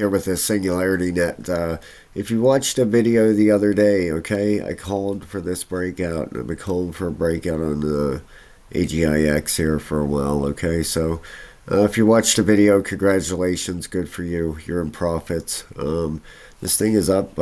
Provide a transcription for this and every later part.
here with this Singularity Net. If you watched a video the other day, okay, I called for this breakout. I've been calling for a breakout on the Agix here for a while, okay? So if you watched the video, congratulations, good for you. You're in profits. This thing is up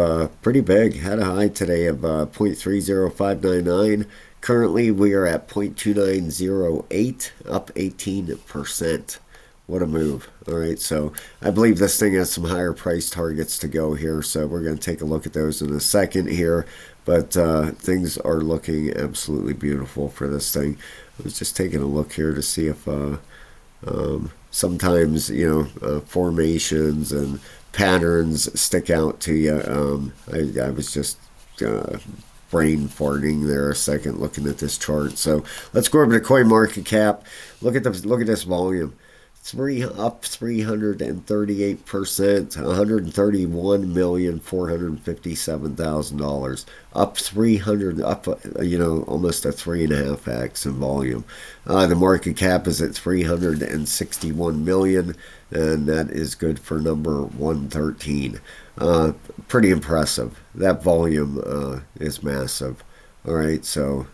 pretty big. Had a high today of 0.30599. Currently, we are at 0.2908, up 18%. What a move. All right, so I believe this thing has some higher price targets to go here, so we're going to take a look at those in a second here. But things are looking absolutely beautiful for this thing. I was just taking a look here to see if sometimes, formations and patterns stick out to you. I was just brain farting there a second looking at this chart. So let's go over to coin market cap. Look at this volume. Up 338%, $131,457,000, up almost a 3.5x in volume. The market cap is at 361 million, and that is good for number 113. Pretty impressive. That volume is massive. All right, so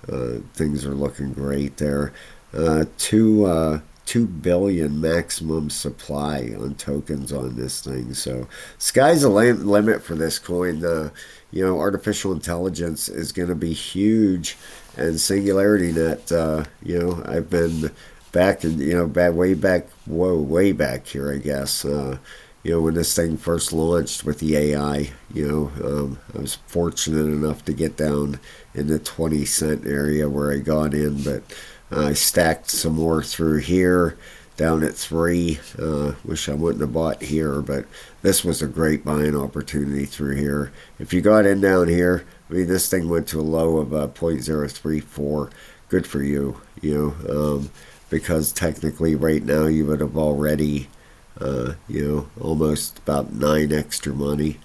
things are looking great there. 2 billion maximum supply on tokens on this thing. So sky's the limit for this coin. Artificial intelligence is going to be huge, and Singularity Net. I've been back in way back here, I guess. When this thing first launched with the AI, I was fortunate enough to get down in the 20 cent area where I got in, but I stacked some more through here, down at 3. Wish I wouldn't have bought here, but this was a great buying opportunity through here. If you got in down here, this thing went to a low of 0.034. Good for you, because technically right now you would have already, almost about 9 extra money.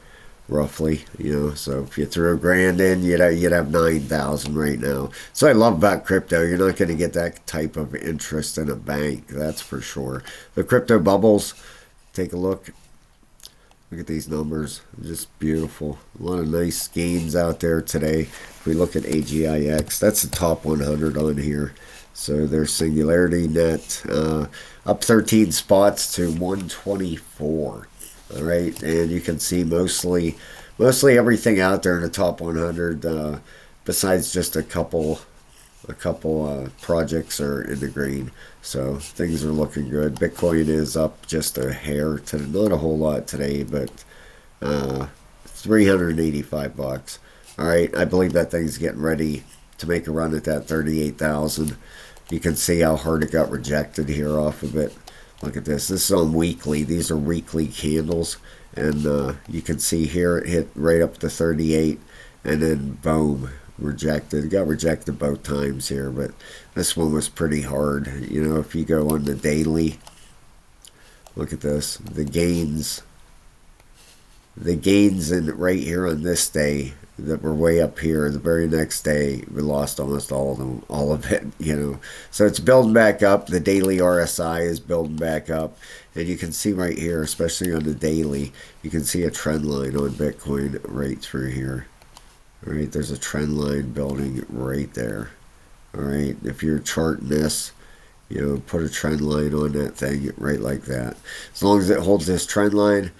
Roughly, so if you threw $1,000 in, you'd have 9,000 right now. So I love about crypto. You're not going to get that type of interest in a bank, that's for sure. The crypto bubbles, take a look. Look at these numbers, just beautiful. A lot of nice gains out there today. If we look at AGIX, that's the top 100 on here. So there's Singularity Net, up 13 spots to 124. All right, and you can see mostly everything out there in the top 100, besides just a couple projects are in the green. So things are looking good. Bitcoin is up just a hair to not a whole lot today, but $385. All right, I believe that thing's getting ready to make a run at that 38,000. You can see how hard it got rejected here off of it. Look at this. This is on weekly. These are weekly candles. And you can see here it hit right up to 38. And then boom, rejected. It got rejected both times here. But this one was pretty hard. If you go on the daily, look at this. The gains in right here on this day that were way up here. The very next day, we lost almost all of it. So it's building back up. The daily RSI is building back up, and you can see right here, especially on the daily, you can see a trend line on Bitcoin right through here. All right, there's a trend line building right there. All right, if you're charting this, put a trend line on that thing right like that. As long as it holds this trend line,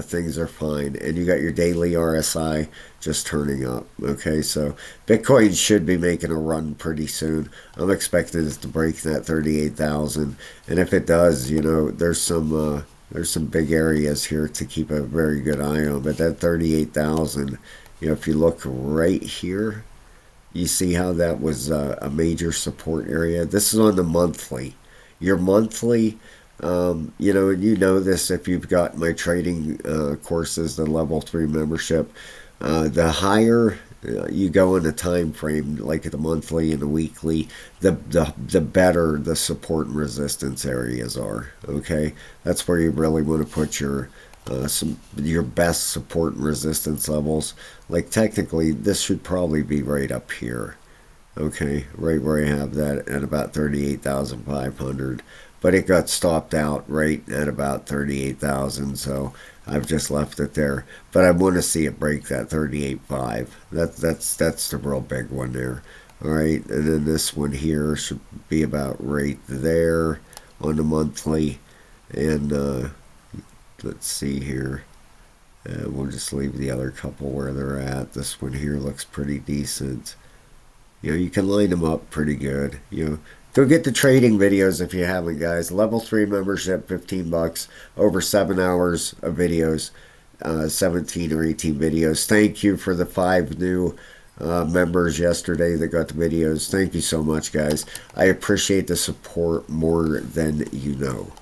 things are fine. And you got your daily RSI just turning up. Okay, so Bitcoin should be making a run pretty soon. I'm expecting it to break that 38,000, and if it does, there's some big areas here to keep a very good eye on. But that 38,000, if you look right here, you see how that was a major support area. This is on the monthly. Your monthly, and this if you've got my trading courses, the level 3 membership. The higher you go in the time frame, like at the monthly and the weekly, the better the support and resistance areas are. Okay, that's where you really want to put your best support and resistance levels. Like technically, this should probably be right up here. Okay, right where I have that at about 38,500. but it got stopped out right at about 38,000. So I've just left it there. But I want to see it break that 38.5. That's the real big one there. All right, and then this one here should be about right there on the monthly. And let's see here. We'll just leave the other couple where they're at. This one here looks pretty decent. You can line them up pretty good. Go get the trading videos if you haven't, guys. Level 3 membership, 15 bucks, over 7 hours of videos, 17 or 18 videos. Thank you for the 5 new members yesterday that got the videos. Thank you so much, guys. I appreciate the support more than you know.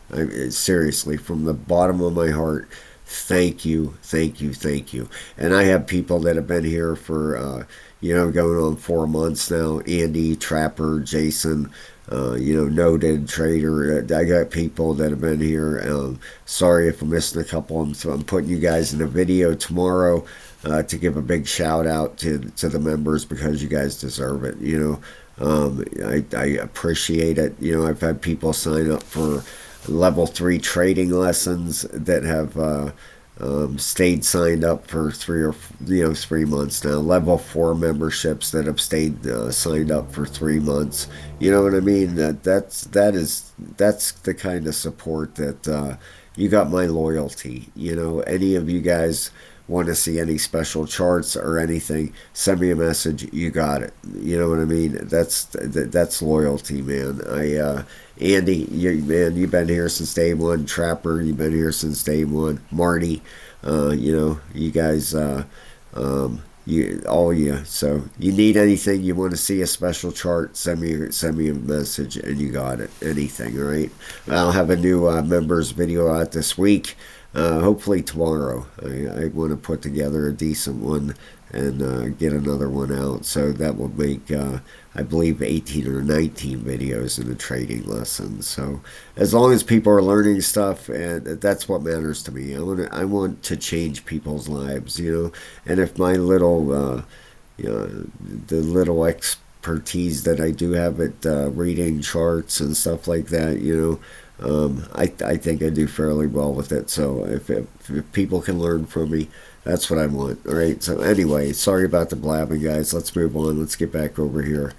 Seriously, from the bottom of my heart, thank you, thank you, thank you. And I have people that have been here for, going on 4 months now. Andy, Trapper, Jason, noted trader. I got people that have been here. Sorry if I'm missing a couple. I'm putting you guys in a video tomorrow to give a big shout out to the members because you guys deserve it. I appreciate it. I've had people sign up for level 3 trading lessons that have stayed signed up for 3 months now. Level 4 memberships that have stayed signed up for 3 months. You know what I mean? That's the kind of support that you got my loyalty. Any of you guys want to see any special charts or anything, send me a message. You got it. You know what I mean? That's loyalty, man. Andy, you've been here since day one. Trapper, you've been here since day one. Marty, you guys, all you. So you need anything, you want to see a special chart, send me a message, and you got it. Anything, all right? I'll have a new members video out this week. Hopefully tomorrow. I want to put together a decent one and get another one out. So that will make, I believe, 18 or 19 videos in the trading lesson. So as long as people are learning stuff, and that's what matters to me. I want to change people's lives, And if my little, the little expertise that I do have at reading charts and stuff like that, I think I do fairly well with it. So if people can learn from me, that's what I want. All right. So anyway, sorry about the blabbing, guys. Let's move on. Let's get back over here.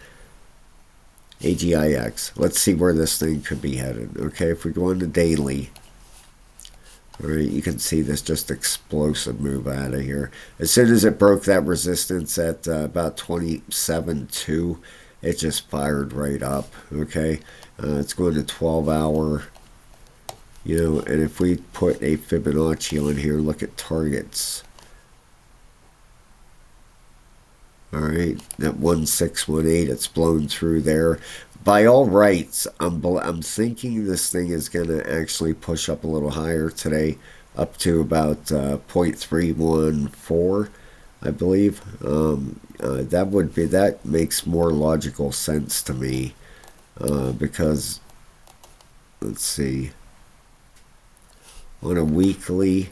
AGIX. Let's see where this thing could be headed. Okay. If we go into daily, all right, you can see this just explosive move out of here. As soon as it broke that resistance at about 27.2, it just fired right up. Okay. It's going to 12-hour, and if we put a Fibonacci on here, look at targets. All right, that 1618, it's blown through there. By all rights, I'm thinking this thing is going to actually push up a little higher today, up to about 0.314, I believe. That makes more logical sense to me. Because, let's see, on a weekly,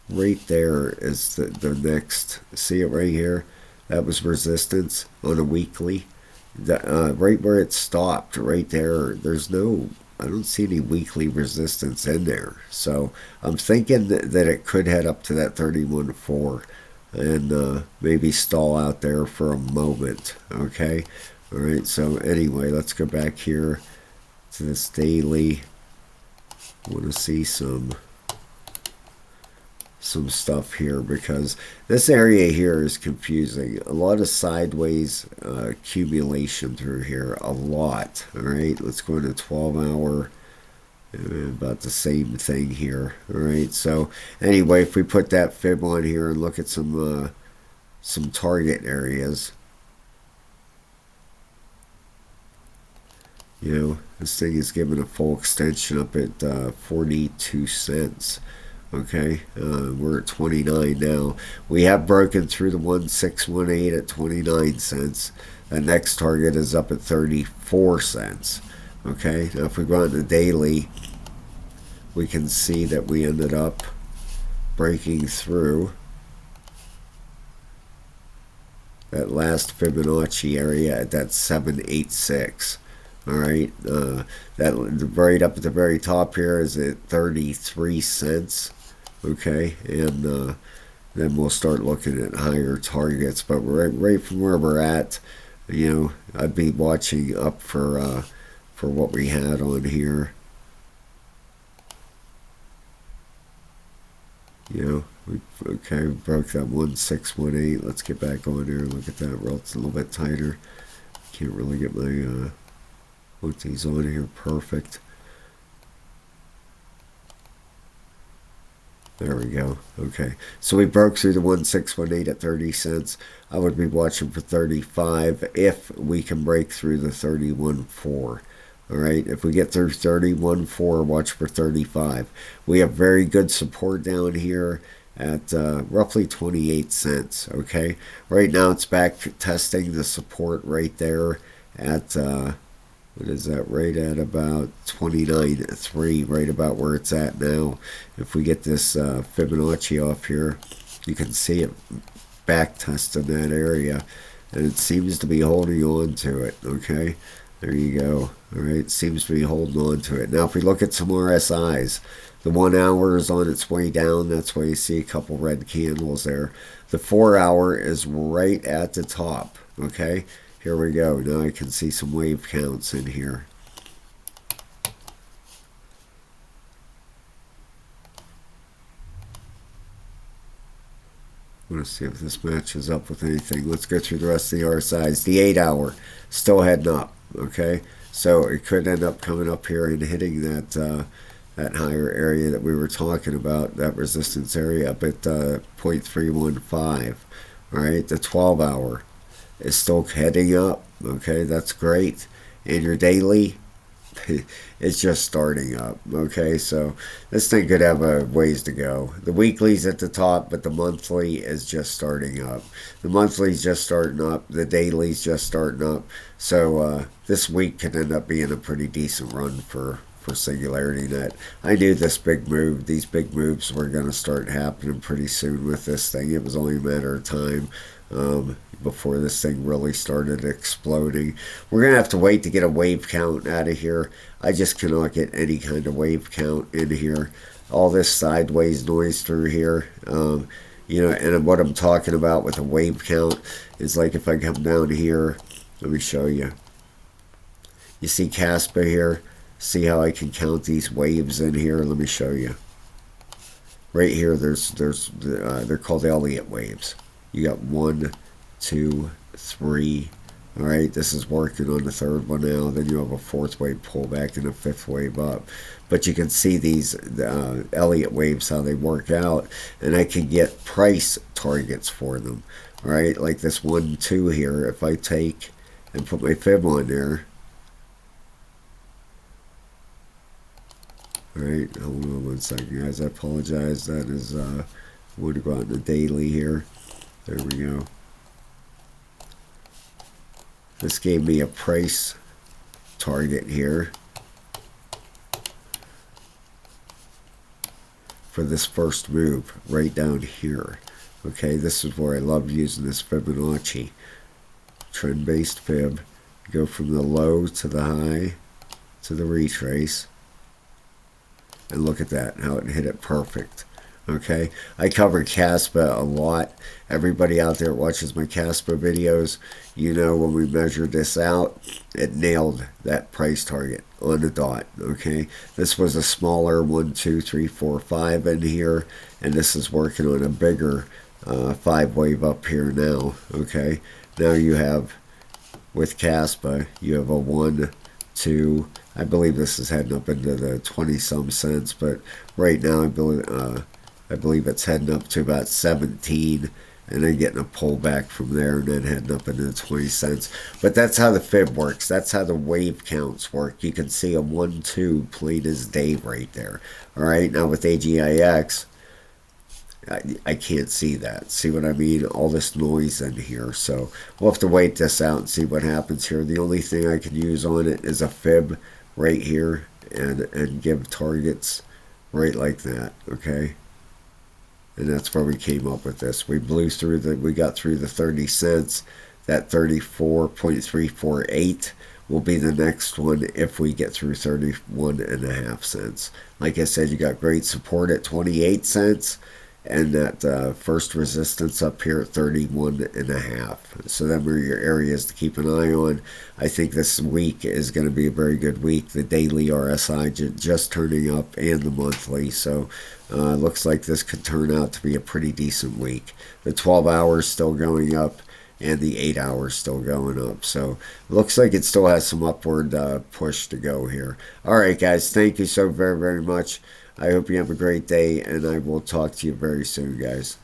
right there is the next, see it right here? That was resistance on a weekly. Right where it stopped, right there, I don't see any weekly resistance in there. So I'm thinking that it could head up to that 31.4 and maybe stall out there for a moment, okay? All right, so anyway, let's go back here to this daily. I want to see some stuff here because this area here is confusing. A lot of sideways accumulation through here, a lot. All right, let's go into 12-hour. About the same thing here. All right, so anyway, if we put that fib on here and look at some target areas. This thing is given a full extension up at 42 cents. Okay, we're at 29 now. We have broken through the 1618 at 29 cents. The next target is up at 34 cents. Okay, now if we go on the daily, we can see that we ended up breaking through that last Fibonacci area at that 786. All right, that right up at the very top here is at 33 cents. Okay, and then we'll start looking at higher targets. But right from where we're at, I'd be watching up for what we had on here. Okay, we broke that 1618. Let's get back on there and look at that. It's a little bit tighter. Can't really get my put these on here perfect. There we go. Okay, so we broke through the 1618 at 30 cents. I would be watching for 35 if we can break through the 31.4. All right, if we get through 31.4, watch for 35. We have very good support down here at roughly 28 cents. Okay, right now it's back testing the support right there at what is that, right at about 29.3, right about where it's at now. If we get this Fibonacci off here, you can see it back testing that area, and it seems to be holding on to it. Okay, there you go. All right, seems to be holding on to it. Now, if we look at some RSIs, the 1 hour is on its way down. That's why you see a couple red candles there. The 4 hour is right at the top. Okay, here we go. Now I can see some wave counts in here. Let's see if this matches up with anything. Let's go through the rest of the RSIs. The 8 hour still heading up. Okay, so it could end up coming up here and hitting that higher area that we were talking about, that resistance area up at 0.315. All right, the 12 hour is still heading up. Okay, that's great. And your daily, it's just starting up. Okay, so this thing could have a ways to go. The weekly's at the top, but the monthly is just starting up. The monthly's just starting up. The daily's just starting up. So this week could end up being a pretty decent run for Singularity Net. I knew these big moves were going to start happening pretty soon with this thing. It was only a matter of time before this thing really started exploding. We're going to have to wait to get a wave count out of here. I just cannot get any kind of wave count in here. All this sideways noise through here. And what I'm talking about with a wave count is like if I come down here, let me show you. You see Caspa here? See how I can count these waves in here? Let me show you. Right here, they're called Elliott waves. You got 1, 2, 3. All right, this is working on the third one now. Then you have a fourth wave pullback and a fifth wave up. But you can see these Elliott waves, how they work out, and I can get price targets for them. All right, like this 1, 2 here. If I take and put my fib on there. Alright, hold on 1 second, guys. I apologize. That is, I want to go out in the daily here. There we go. This gave me a price target here for this first move right down here. Okay, this is where I love using this Fibonacci. Trend-based fib. Go from the low to the high to the retrace. And look at that, how it hit it perfect. Okay, I cover Caspa a lot. Everybody out there watches my Caspa videos, when we measured this out, it nailed that price target on the dot. Okay, this was a smaller 1, 2, 3, 4, 5 in here, and this is working on a bigger 5 wave up here now. Okay, now you have, with Caspa, you have a 1, 2, I believe this is heading up into the 20-some cents, but right now I believe it's heading up to about 17, and then getting a pullback from there, and then heading up into the 20 cents. But that's how the fib works. That's how the wave counts work. You can see a 1, 2 plain as day right there. All right, now with AGIX, I can't see that. See what I mean? All this noise in here. So we'll have to wait this out and see what happens here. The only thing I can use on it is a fib right here and give targets right like that. Okay? And that's where we came up with this. We got through the 30 cents. That 34.348 will be the next one if we get through 31.5 cents. Like I said, you got great support at 28 cents and that first resistance up here at 31.5. So them are your areas to keep an eye on. I think this week is going to be a very good week. The daily RSI just turning up and the monthly. So looks like this could turn out to be a pretty decent week. The 12 hours still going up and the 8 hours still going up. So looks like it still has some upward push to go here. All right, guys, thank you so very, very much. I hope you have a great day, and I will talk to you very soon, guys.